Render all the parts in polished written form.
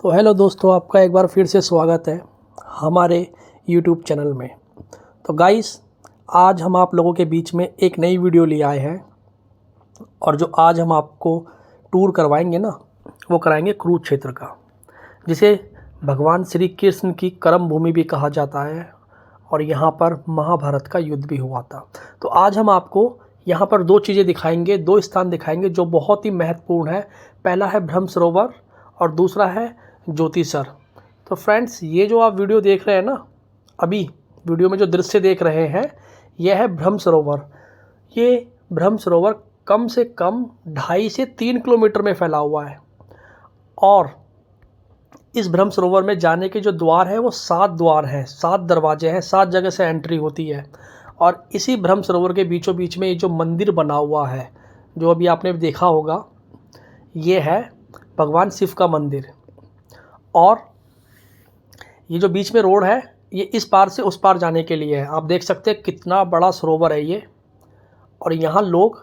तो हेलो दोस्तों, आपका एक बार फिर से स्वागत है हमारे यूट्यूब चैनल में। तो गाइस, आज हम आप लोगों के बीच में एक नई वीडियो ले आए हैं और जो आज हम आपको टूर करवाएंगे ना, वो कराएंगे कुरुक्षेत्र का, जिसे भगवान श्री कृष्ण की कर्म भूमि भी कहा जाता है और यहाँ पर महाभारत का युद्ध भी हुआ था। तो आज हम आपको यहाँ पर दो चीज़ें दिखाएंगे, दो स्थान दिखाएंगे जो बहुत ही महत्वपूर्ण है। पहला है ब्रह्म सरोवर और दूसरा है ज्योतिसर। तो फ्रेंड्स, ये जो आप वीडियो देख रहे हैं ना, अभी वीडियो में जो दृश्य देख रहे हैं, यह है ब्रह्म सरोवर। ये ब्रह्म सरोवर कम से कम 2.5 से 3 किलोमीटर में फैला हुआ है और इस ब्रह्म सरोवर में जाने के जो द्वार है वो 7 द्वार हैं, 7 दरवाजे हैं, 7 जगह से एंट्री होती है। और इसी ब्रह्म सरोवर के बीचों बीच में ये जो मंदिर बना हुआ है, जो अभी आपने देखा होगा, ये है भगवान शिव का मंदिर। और ये जो बीच में रोड है, ये इस पार से उस पार जाने के लिए है। आप देख सकते हैं कितना बड़ा सरोवर है ये। और यहाँ लोग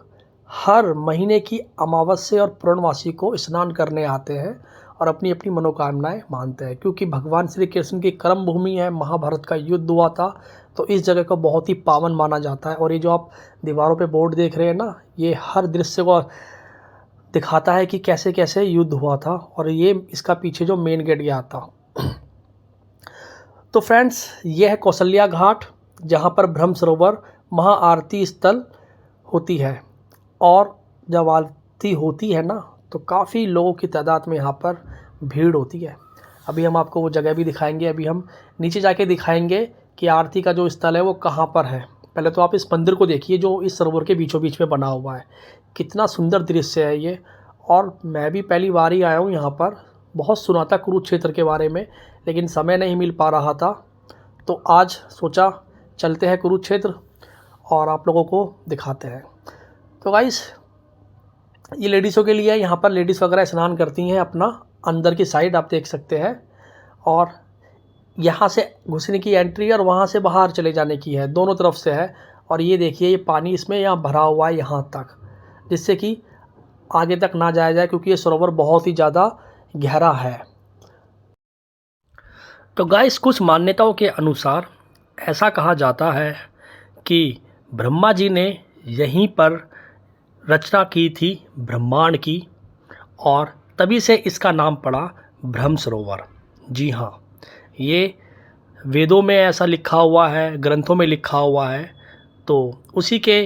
हर महीने की अमावस्या और पूर्णमासी को स्नान करने आते हैं और अपनी अपनी मनोकामनाएं मानते हैं, क्योंकि भगवान श्री कृष्ण की कर्म भूमि है, महाभारत का युद्ध हुआ था, तो इस जगह को बहुत ही पावन माना जाता है। और ये जो आप दीवारों पे बोर्ड देख रहे हैं ना, ये हर दृश्य को दिखाता है कि कैसे कैसे युद्ध हुआ था और ये इसका पीछे जो मेन गेट गया था। तो फ्रेंड्स, ये है कौशल्या घाट, जहाँ पर ब्रह्म सरोवर महाआरती स्थल होती है। और जब आरती होती है ना, तो काफ़ी लोगों की तादाद में यहाँ पर भीड़ होती है। अभी हम आपको वो जगह भी दिखाएंगे। अभी हम नीचे जाके दिखाएंगे कि आरती का जो स्थल है वो कहाँ पर है। पहले तो आप इस मंदिर को देखिए जो इस सरोवर के बीचों बीच में बना हुआ है। कितना सुंदर दृश्य है ये। और मैं भी पहली बार ही आया हूँ यहाँ पर। बहुत सुना था कुरुक्षेत्र के बारे में, लेकिन समय नहीं मिल पा रहा था, तो आज सोचा चलते हैं कुरुक्षेत्र और आप लोगों को दिखाते हैं। तो गाइस, ये लेडीज़ों के लिए है। यहाँ पर लेडीज़ वगैरह स्नान करती हैं अपना, अंदर की साइड आप देख सकते हैं। और यहाँ से घुसने की एंट्री और वहाँ से बाहर चले जाने की है, दोनों तरफ से है। और ये देखिए, ये पानी इसमें यहाँ भरा हुआ है यहाँ तक, जिससे कि आगे तक ना जाया जाए, क्योंकि ये सरोवर बहुत ही ज़्यादा गहरा है। तो गाइस, कुछ मान्यताओं के अनुसार ऐसा कहा जाता है कि ब्रह्मा जी ने यहीं पर रचना की थी ब्रह्मांड की, और तभी से इसका नाम पड़ा ब्रह्म सरोवर। जी हाँ, ये वेदों में ऐसा लिखा हुआ है, ग्रंथों में लिखा हुआ है, तो उसी के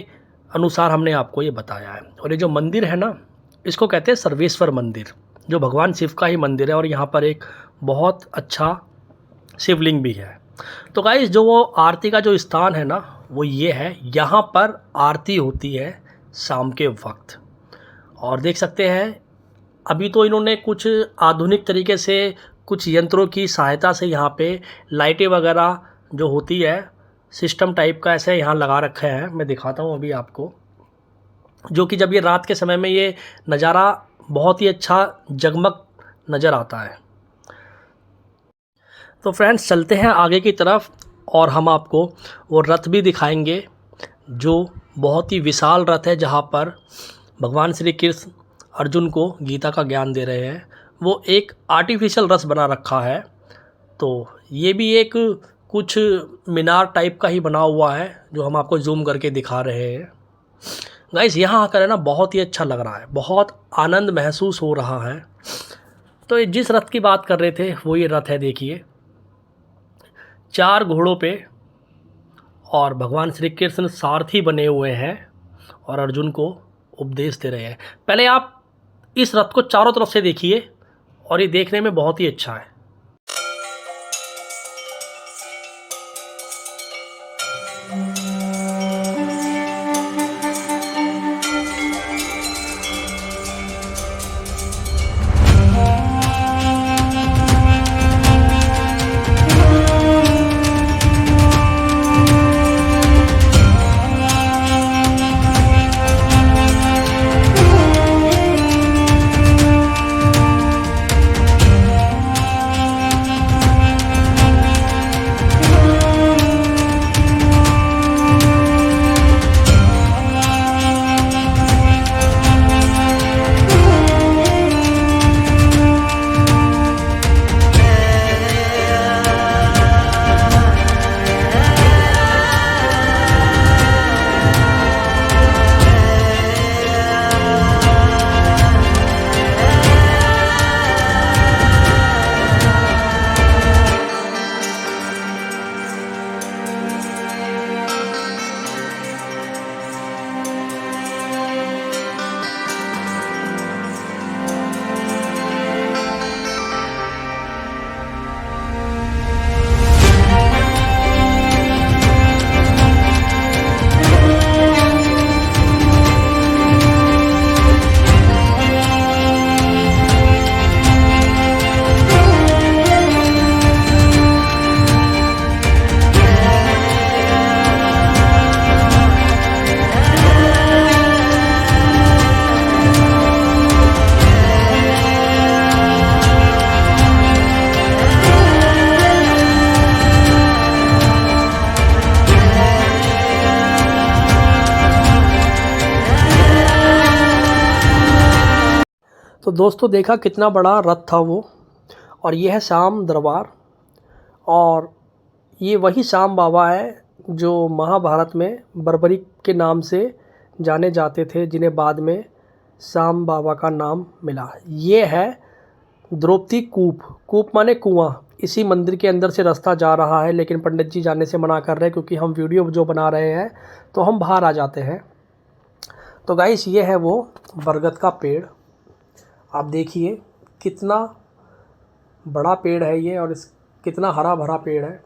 अनुसार हमने आपको ये बताया है। और ये जो मंदिर है ना, इसको कहते हैं सर्वेश्वर मंदिर, जो भगवान शिव का ही मंदिर है। और यहाँ पर एक बहुत अच्छा शिवलिंग भी है। तो गाइस, जो वो आरती का जो स्थान है ना, वो ये है। यहाँ पर आरती होती है शाम के वक्त। और देख सकते हैं, अभी तो इन्होंने कुछ आधुनिक तरीके से कुछ यंत्रों की सहायता से यहाँ पे लाइटें वगैरह जो होती है, सिस्टम टाइप का ऐसे यहाँ लगा रखे हैं। मैं दिखाता हूँ अभी आपको, जो कि जब ये रात के समय में ये नज़ारा बहुत ही अच्छा जगमग नज़र आता है। तो फ्रेंड्स, चलते हैं आगे की तरफ और हम आपको वो रथ भी दिखाएंगे, जो बहुत ही विशाल रथ है, जहाँ पर भगवान श्री कृष्ण अर्जुन को गीता का ज्ञान दे रहे हैं। वो एक आर्टिफिशियल रथ बना रखा है। तो ये भी एक कुछ मीनार टाइप का ही बना हुआ है, जो हम आपको जूम करके दिखा रहे हैं। गाइस, यहाँ आकर है ना, बहुत ही अच्छा लग रहा है, बहुत आनंद महसूस हो रहा है। तो ये जिस रथ की बात कर रहे थे, वो ये रथ है। देखिए, 4 घोड़ों पे और भगवान श्री कृष्ण सारथी बने हुए हैं और अर्जुन को उपदेश दे रहे हैं। पहले आप इस रथ को चारों तरफ से देखिए, और ये देखने में बहुत ही अच्छा है। तो दोस्तों देखा कितना बड़ा रथ था वो, और ये है श्याम दरबार। और ये वही श्याम बाबा है जो महाभारत में बर्बरीक के नाम से जाने जाते थे, जिन्हें बाद में श्याम बाबा का नाम मिला। ये है द्रौपदी कूप। कूप माने कुआं। इसी मंदिर के अंदर से रास्ता जा रहा है, लेकिन पंडित जी जाने से मना कर रहे हैं क्योंकि हम वीडियो जो बना रहे हैं तो हम बाहर आ जाते हैं। तो गाइस ये है वो बरगद का पेड़। आप देखिए कितना बड़ा पेड़ है ये, और इस कितना हरा भरा पेड़ है।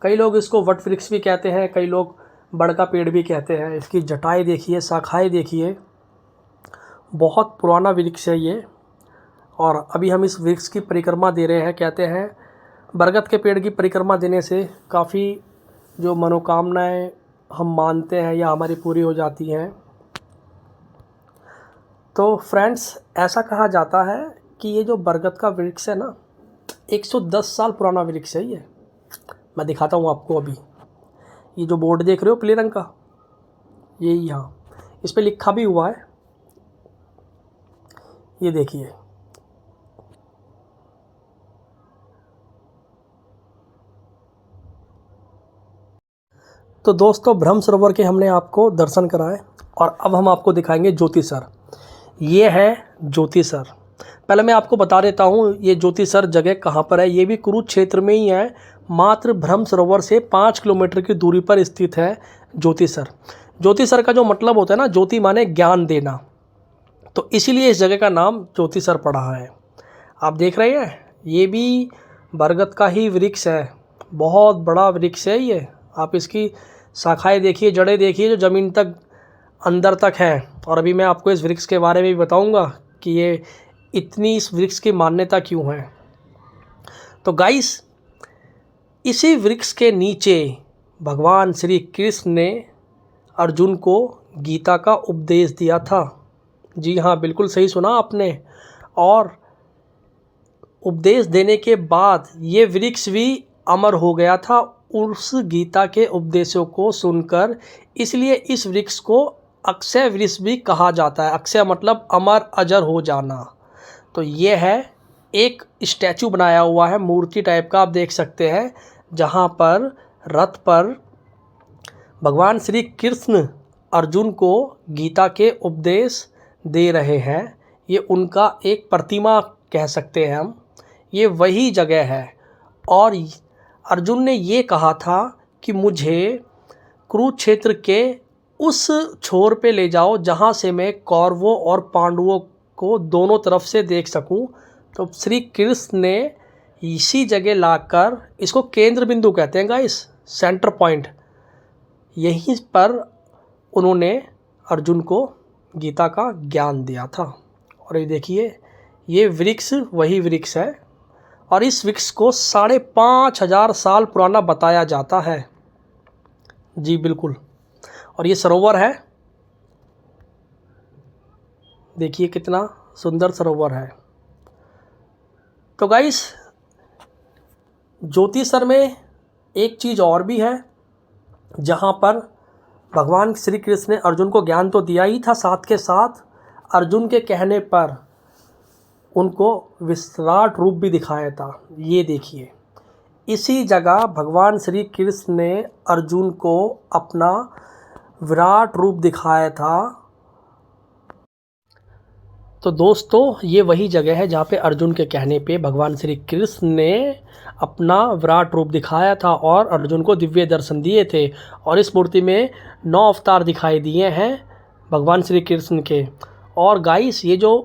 कई लोग इसको वट वृक्ष भी कहते हैं, कई लोग बड़ का पेड़ भी कहते हैं। इसकी जटाएं देखिए, शाखाएं देखिए, बहुत पुराना वृक्ष है ये। और अभी हम इस वृक्ष की परिक्रमा दे रहे हैं। कहते हैं बरगद के पेड़ की परिक्रमा देने से काफ़ी जो मनोकामनाएं हम मानते हैं या हमारी पूरी हो जाती हैं। तो फ्रेंड्स, ऐसा कहा जाता है कि ये जो बरगद का वृक्ष है ना, 110 साल पुराना वृक्ष है ये। मैं दिखाता हूँ आपको। अभी ये जो बोर्ड देख रहे हो पीले रंग का, ये यहाँ इस पे लिखा भी हुआ है, ये देखिए। तो दोस्तों ब्रह्म सरोवर के हमने आपको दर्शन कराए, और अब हम आपको दिखाएंगे ज्योतिसर। ये है ज्योतिसर। पहले मैं आपको बता देता हूँ ये ज्योतिसर जगह कहाँ पर है। ये भी कुरुक्षेत्र में ही है, मात्र ब्रह्म सरोवर से 5 किलोमीटर की दूरी पर स्थित है ज्योतिसर। ज्योतिसर का जो मतलब होता है ना, ज्योति माने ज्ञान देना, तो इसीलिए इस जगह का नाम ज्योतिसर पड़ा है। आप देख रहे हैं ये भी बरगद का ही वृक्ष है, बहुत बड़ा वृक्ष है ये। आप इसकी शाखाएं देखिए, जड़ें देखिए, जो ज़मीन तक अंदर तक हैं। और अभी मैं आपको इस वृक्ष के बारे में भी बताऊंगा कि ये इतनी इस वृक्ष की मान्यता क्यों है। तो गाइस, इसी वृक्ष के नीचे भगवान श्री कृष्ण ने अर्जुन को गीता का उपदेश दिया था। जी हाँ, बिल्कुल सही सुना आपने। और उपदेश देने के बाद ये वृक्ष भी अमर हो गया था उस गीता के उपदेशों को सुनकर। इसलिए इस वृक्ष को अक्षय वृक्ष भी कहा जाता है। अक्षय मतलब अमर, अजर हो जाना। तो ये है एक स्टैचू बनाया हुआ है, मूर्ति टाइप का, आप देख सकते हैं, जहाँ पर रथ पर भगवान श्री कृष्ण अर्जुन को गीता के उपदेश दे रहे हैं। ये उनका एक प्रतिमा कह सकते हैं हम। ये वही जगह है। और अर्जुन ने ये कहा था कि मुझे कुरुक्षेत्र के उस छोर पे ले जाओ जहाँ से मैं कौरवों और पांडवों को दोनों तरफ से देख सकूं। तो श्री कृष्ण ने इसी जगह लाकर, इसको केंद्र बिंदु कहते हैं गाइस, सेंटर पॉइंट, यहीं पर उन्होंने अर्जुन को गीता का ज्ञान दिया था। और ये देखिए ये वृक्ष वही वृक्ष है, और इस वृक्ष को 5,500 साल पुराना बताया जाता है। जी बिल्कुल। और ये सरोवर है, देखिए कितना सुंदर सरोवर है। तो गाइस, ज्योतिसर में एक चीज़ और भी है, जहाँ पर भगवान श्री कृष्ण ने अर्जुन को ज्ञान तो दिया ही था, साथ के साथ अर्जुन के कहने पर उनको विराट रूप भी दिखाया था। ये देखिए, इसी जगह भगवान श्री कृष्ण ने अर्जुन को अपना विराट रूप दिखाया था। तो दोस्तों ये वही जगह है जहाँ पे अर्जुन के कहने पे भगवान श्री कृष्ण ने अपना विराट रूप दिखाया था और अर्जुन को दिव्य दर्शन दिए थे। और इस मूर्ति में 9 अवतार दिखाई दिए हैं भगवान श्री कृष्ण के। और गाइस, ये जो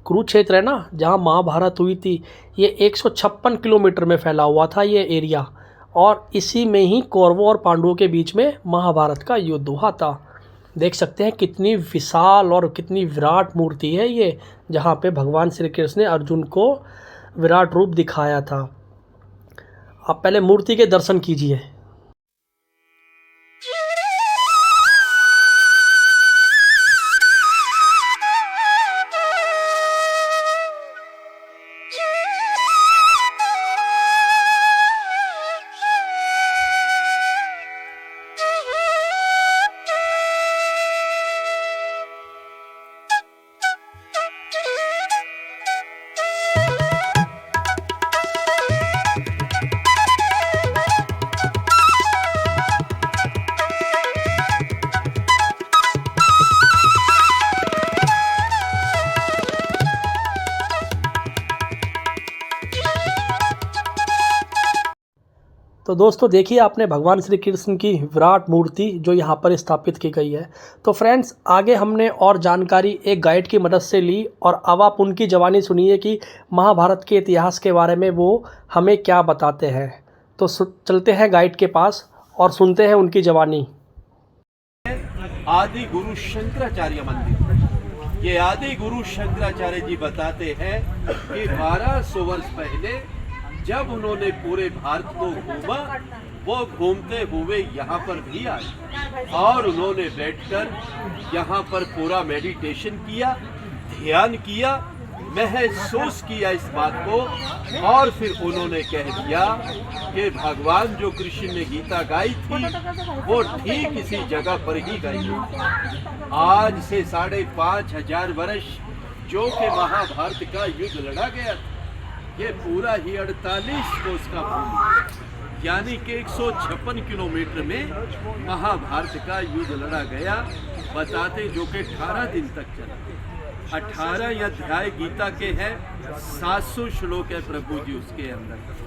कुरुक्षेत्र है ना, जहाँ महाभारत हुई थी, ये 156 किलोमीटर में फैला हुआ था ये एरिया। और इसी में ही कौरवों और पांडवों के बीच में महाभारत का युद्ध हुआ था। देख सकते हैं कितनी विशाल और कितनी विराट मूर्ति है ये, जहाँ पे भगवान श्री कृष्ण ने अर्जुन को विराट रूप दिखाया था। आप पहले मूर्ति के दर्शन कीजिए। तो दोस्तों देखिए आपने भगवान श्री कृष्ण की विराट मूर्ति जो यहाँ पर स्थापित की गई है। तो फ्रेंड्स आगे हमने और जानकारी एक गाइड की मदद से ली और अब आप उनकी ज़बानी सुनिए कि महाभारत के इतिहास के बारे में वो हमें क्या बताते हैं। तो चलते हैं गाइड के पास और सुनते हैं उनकी ज़बानी। आदि गुरु शंकराचार्य मंदिर। ये आदि गुरु शंकराचार्य जी बताते हैं कि 1200 वर्ष पहले जब उन्होंने पूरे भारत को घूमा, वो घूमते हुए यहाँ पर भी आए और उन्होंने बैठकर यहाँ पर पूरा मेडिटेशन किया, ध्यान किया, महसूस किया इस बात को, और फिर उन्होंने कह दिया कि भगवान जो कृष्ण ने गीता गाई थी वो ठीक इसी जगह पर ही गाई है। आज से 5500 वर्ष जो कि महाभारत का युद्ध लड़ा गया था, ये पूरा ही 48 कोस का भूमि यानी कि 156 किलोमीटर में महाभारत का युद्ध लड़ा गया। बताते जो कि 18 दिन तक चला। 18 अध्याय गीता के हैं, 700 श्लोक है प्रभु जी उसके अंदर।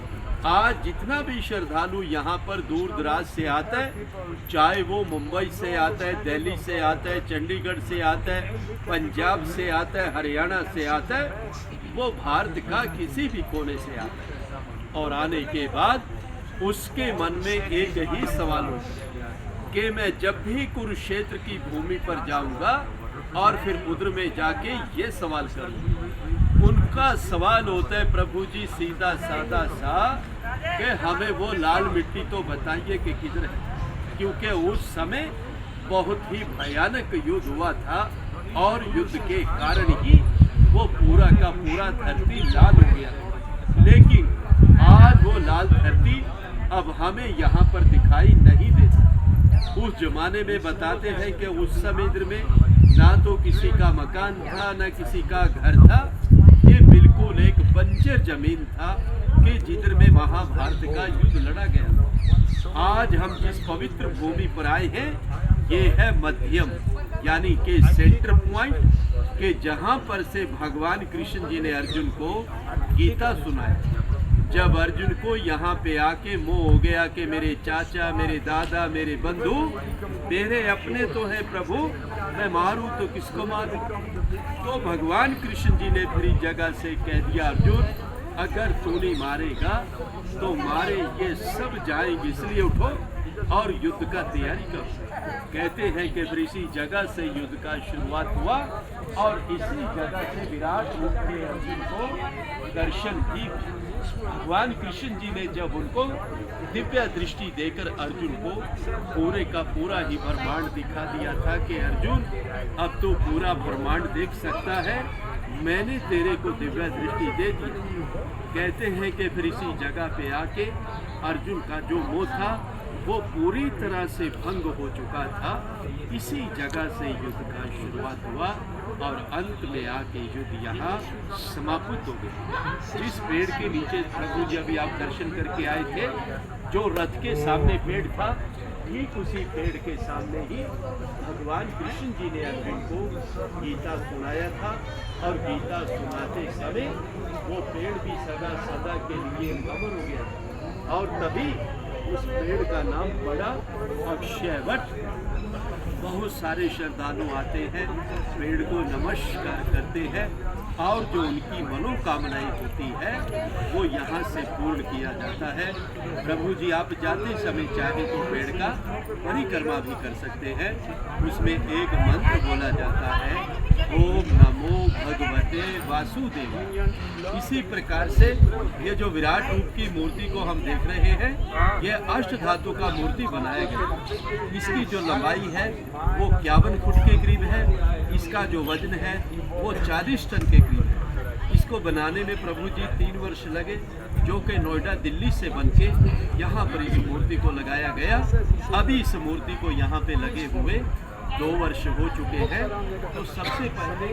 आज जितना भी श्रद्धालु यहाँ पर दूर दराज से आता है, चाहे वो मुंबई से आता है, दिल्ली से आता है, चंडीगढ़ से आता है, पंजाब से आता है, हरियाणा से आता है, वो भारत का किसी भी कोने से आता है, और आने के बाद उसके मन में एक ही सवाल होता है कि मैं जब भी कुरुक्षेत्र की भूमि पर जाऊंगा और फिर उधर में जाके ये सवाल करूंगा। उनका सवाल होता है प्रभु जी सीधा साधा सा कि हमें वो लाल मिट्टी तो बताइए कि किधर है, क्योंकि उस समय बहुत ही भयानक युद्ध हुआ था और युद्ध के कारण ही वो पूरा का पूरा धरती लाल हो गया। लेकिन आज वो लाल धरती अब हमें यहाँ पर दिखाई नहीं देता। उस जमाने में बताते हैं कि उस समय में ना तो किसी का मकान था, ना किसी का घर था, ये बिल्कुल एक बंजर जमीन था कि जिधर में महाभारत का युद्ध लड़ा गया। आज हम जिस पवित्र भूमि पर आए हैं, ये है मध्यम यानी कि सेंटर पॉइंट, कि जहाँ पर से भगवान कृष्ण जी ने अर्जुन को गीता सुनाया। जब अर्जुन को यहाँ पे आके मोह हो गया कि मेरे चाचा, मेरे दादा, मेरे बंधु मेरे अपने तो है प्रभु, मैं मारूं तो किसको मारूं, तो भगवान कृष्ण जी ने फिर जगह से कह दिया अर्जुन अगर तू नहीं मारेगा तो मारे ये सब जाएंगे, इसलिए उठो और युद्ध का तैयारी करो। कहते हैं कि फिर इसी जगह से युद्ध का शुरुआत हुआ और इसी जगह से विराट रूप के अर्जुन को दर्शन भी। भगवान कृष्ण जी ने जब उनको दिव्य दृष्टि देकर अर्जुन को पूरे का पूरा ही ब्रह्मांड दिखा दिया था कि अर्जुन अब तो पूरा ब्रह्मांड देख सकता है, मैंने तेरे को दिव्य दृष्टि दे दी। कहते हैं कि फिर इसी जगह पे आके अर्जुन का जो मोह था वो पूरी तरह से भंग हो चुका था। इसी जगह से युद्ध का शुरुआत हुआ और अंत में आके युद्ध यहाँ समाप्त हो गया। जिस पेड़ के नीचे प्रभु जी अभी आप दर्शन करके आए थे, जो रथ के सामने पेड़ था, ठीक उसी पेड़ के सामने ही भगवान कृष्ण जी ने अर्जुन को गीता सुनाया था और गीता सुनाते समय वो पेड़ भी सदा सदा के लिए अमर हो गया था और तभी उस पेड़ का नाम पड़ा अक्षयवट। बहुत सारे श्रद्धालु आते हैं, पेड़ को नमस्कार करते हैं और जो उनकी मनोकामनाएं होती है वो यहाँ से पूर्ण किया जाता है। प्रभु जी आप जाते समय चाहे तो पेड़ का परिक्रमा भी कर सकते हैं। उसमें एक मंत्र बोला जाता है, ओम नमो भगवते वासुदेव। इसी प्रकार से ये जो विराट रूप की मूर्ति को हम देख रहे हैं, ये अष्ट धातु का मूर्ति बनाया गया। इसकी जो लंबाई है वो 51 फुट के करीब है, इसका जो वजन है वो 40 टन के करीब है। इसको बनाने में प्रभु जी 3 वर्ष लगे, जो कि नोएडा दिल्ली से बन के यहाँ पर इस मूर्ति को लगाया गया। अभी इस मूर्ति को यहाँ पे लगे हुए 2 वर्ष हो चुके हैं। तो सबसे पहले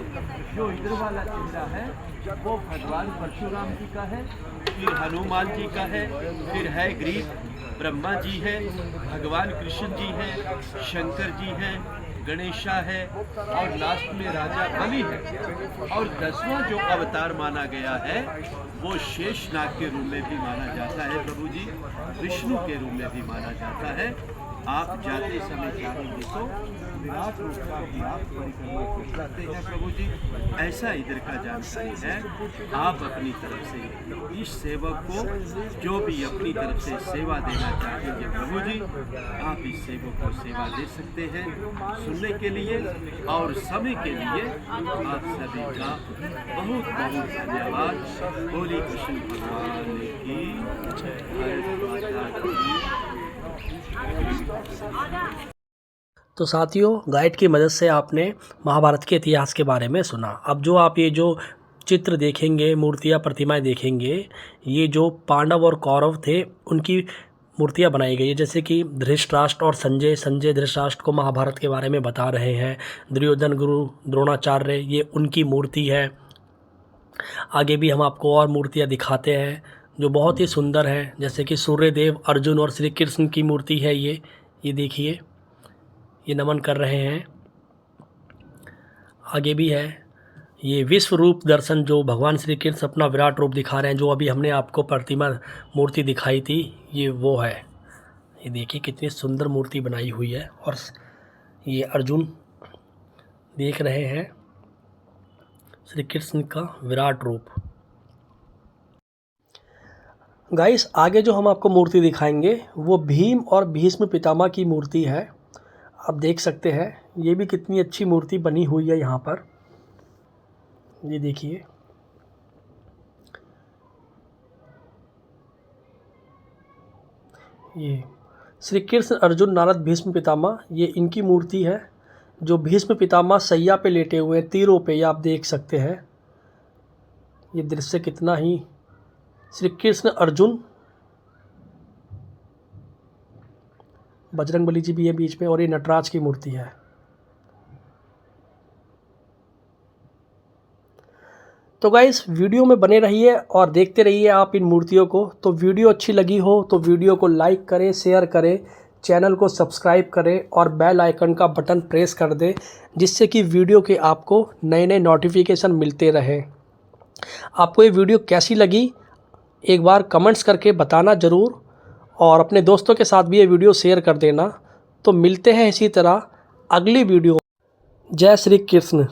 जो इधर वाला चेहरा है वो भगवान परशुराम जी का है, फिर हनुमान जी का है, फिर है ग्रीव ब्रह्मा जी है, भगवान कृष्ण जी हैं, शंकर जी हैं, गणेशा है और लास्ट में राजा बलि है। और 10वां जो अवतार माना गया है वो शेषनाग के रूप में भी माना जाता है प्रभु जी, विष्णु के रूप में भी माना जाता है। आप जाते समय चाहेंगे तो विराट रूप का भी आप परिक्रमा कर सकते हैं प्रभु जी। ऐसा इधर का जानकारी है। आप अपनी तरफ से इस सेवक को जो भी अपनी तरफ से सेवा देना चाहेंगे प्रभु जी, आप इस सेवक को सेवा दे सकते हैं। सुनने के लिए और समय के लिए आप सभी का बहुत बहुत धन्यवाद। बोली कृष्ण भगवान की तो साथियों, गाइड की मदद से आपने महाभारत के इतिहास के बारे में सुना। अब जो आप ये जो चित्र देखेंगे, मूर्तियाँ, प्रतिमाएं देखेंगे, ये जो पांडव और कौरव थे उनकी मूर्तियाँ बनाई गई है। जैसे कि धृतराष्ट्र और संजय धृतराष्ट्र को महाभारत के बारे में बता रहे हैं। दुर्योधन गुरु द्रोणाचार्य, ये उनकी मूर्ति है। आगे भी हम आपको और मूर्तियाँ दिखाते हैं जो बहुत ही सुंदर हैं। जैसे कि सूर्यदेव, अर्जुन और श्री कृष्ण की मूर्ति है ये देखिए, ये नमन कर रहे हैं। आगे भी है ये विश्व रूप दर्शन, जो भगवान श्री कृष्ण अपना विराट रूप दिखा रहे हैं। जो अभी हमने आपको प्रतिमा मूर्ति दिखाई थी, ये वो है। ये देखिए कितनी सुंदर मूर्ति बनाई हुई है। और ये अर्जुन देख रहे हैं श्री कृष्ण का विराट रूप। गाइस, आगे जो हम आपको मूर्ति दिखाएंगे वो भीम और भीष्म पितामह की मूर्ति है। आप देख सकते हैं ये भी कितनी अच्छी मूर्ति बनी हुई है यहाँ पर। ये देखिए, ये श्री कृष्ण, अर्जुन, नारद, भीष्म पितामह, ये इनकी मूर्ति है। जो भीष्म पितामह सैया पे लेटे हुए हैं, तीरों पे, ये आप देख सकते हैं। ये दृश्य कितना ही, श्री कृष्ण, अर्जुन, बजरंगबली जी भी है बीच में, और ये नटराज की मूर्ति है। तो गाइस, वीडियो में बने रहिए और देखते रहिए आप इन मूर्तियों को। तो वीडियो अच्छी लगी हो तो वीडियो को लाइक करें, शेयर करें, चैनल को सब्सक्राइब करें और बेल आइकन का बटन प्रेस कर दें, जिससे कि वीडियो के आपको नए नए नोटिफिकेशन मिलते रहें। आपको ये वीडियो कैसी लगी एक बार कमेंट्स करके बताना ज़रूर, और अपने दोस्तों के साथ भी ये वीडियो शेयर कर देना। तो मिलते हैं इसी तरह अगली वीडियो। जय श्री कृष्ण।